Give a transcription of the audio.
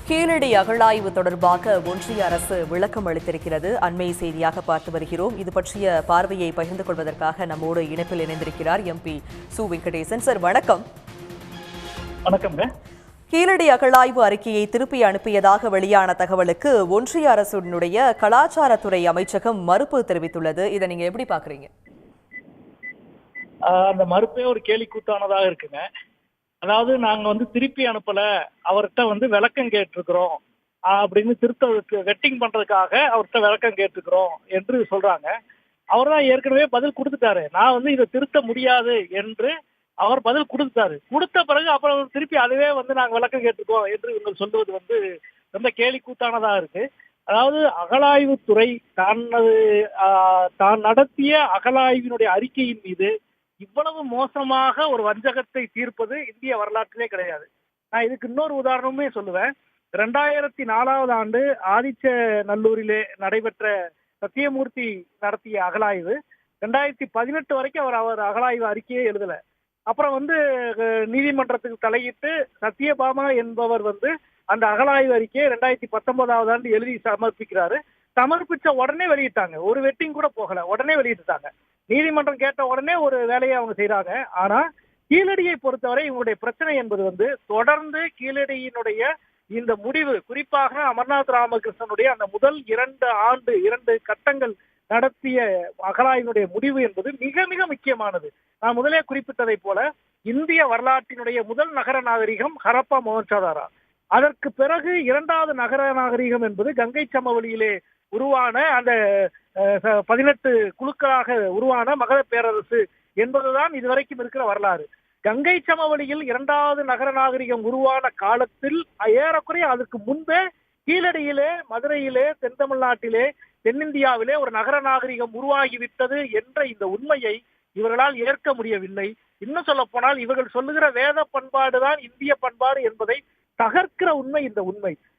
கீழடி அகழாய்வு தொடர்பாக ஒன்றிய அரசு விளக்கம் அளித்திருக்கிறது. அண்மை செய்தியாக பார்த்து வருகிறோம். இது பற்றிய பார்வையை பகிர்ந்து கொள்வதற்காக நம்மோடு இணைப்பில் இணைந்திருக்கிறார் எம்பி சு வெங்கடேசன். சார் வணக்கம். வணக்கம்ங்க. கீழடி அகழாய்வு அறிக்கையை திருப்பி அனுப்பியதாக வெளியான தகவலுக்கு ஒன்றிய அரசுடைய கலாச்சாரத்துறை அமைச்சகம் மறுப்பு தெரிவித்துள்ளது. இதை நீங்க எப்படி பாக்குறீங்க? அந்த மறுப்பே ஒரு கேலிக்கூத்தானதாக இருக்குங்க. அதாவது நாங்க திருப்பி அனுப்பல, அவர்கிட்ட விளக்கம் கேட்டிருக்கிறோம் அப்படின்னு திருத்த வெட்டிங் பண்றதுக்காக அவர்கிட்ட விளக்கம் கேட்டிருக்கிறோம் என்று சொல்றாங்க. அவர் தான் ஏற்கனவே பதில் கொடுத்துட்டாரு. நான் இதை திருத்த முடியாது என்று அவர் பதில் கொடுத்துட்டாரு. கொடுத்த பிறகு அப்புறம் திருப்பி அதுவே நாங்க விளக்கம் கேட்டிருக்கோம் என்று இவங்க சொல்லுவது ரொம்ப கேலி கூத்தானதா இருக்கு. அதாவது அகழாய்வுத்துறை தான் நடத்திய அகழாய்வினுடைய அறிக்கையின் மீது இவ்வளவு மோசமாக ஒரு வஞ்சகத்தை தீர்ப்பது இந்திய வரலாற்றிலே கிடையாது. நான் இதுக்கு இன்னொரு உதாரணமே சொல்லுவேன். 2004 ஆண்டு ஆதிச்சநல்லூரிலே நடைபெற்ற சத்தியமூர்த்தி நடத்திய அகழாய்வு 2018 வரைக்கும் அவர் அகழாய்வு அறிக்கையே எழுதல. அப்புறம் நீதிமன்றத்துக்கு தலையிட்டு சத்யபாமா என்பவர் அந்த அகழாய்வு அறிக்கையை 2019 ஆண்டு எழுதி சமர்ப்பிக்கிறாரு. சமர்ப்பிச்ச உடனே வெளியிட்டாங்க. ஒரு வெட்டிங் கூட போகல, உடனே வெளியிட்டாங்க. நீதிமன்றம் கேட்ட உடனே ஒரு வேலையை அவங்க செய்யறாங்க. ஆனா கீழடியை பொறுத்தவரை இவங்களுடைய பிரச்சனை என்பது தொடர்ந்து கீழடியினுடைய இந்த முடிவு, குறிப்பாக அமர்நாத் ராமகிருஷ்ணனுடைய அந்த முதல் 2 கட்டங்கள் நடத்திய அகழாய்வினுடைய முடிவு என்பது மிக மிக முக்கியமானது. நான் முதலே குறிப்பிட்டதை போல இந்திய வரலாற்றினுடைய முதல் நகர நாகரிகம் ஹரப்பா மொஹஞ்சதாரோ. அதற்கு பிறகு 2வது நகர நாகரிகம் என்பது கங்கை சமவெளியிலே உருவான அந்த 18 குழுக்களாக உருவான மகத பேரரசு என்பதுதான் இதுவரைக்கும் இருக்கிற வரலாறு. கங்கை சமவெளியில் 2வது நகர நாகரிகம் உருவான காலத்தில் ஏறக்குறைய அதற்கு முன்பே கீழடியிலே, மதுரையிலே, தென் தமிழ்நாட்டிலே, தென்னிந்தியாவிலே ஒரு நகர நாகரிகம் உருவாகிவிட்டது என்ற இந்த உண்மையை இவர்களால் ஏற்க முடியவில்லை. இன்னும் சொல்ல போனால் இவர்கள் சொல்லுகிற வேத பண்பாடுதான் இந்திய பண்பாடு என்பதை தகர்க்கிற உண்மை இந்த உண்மை.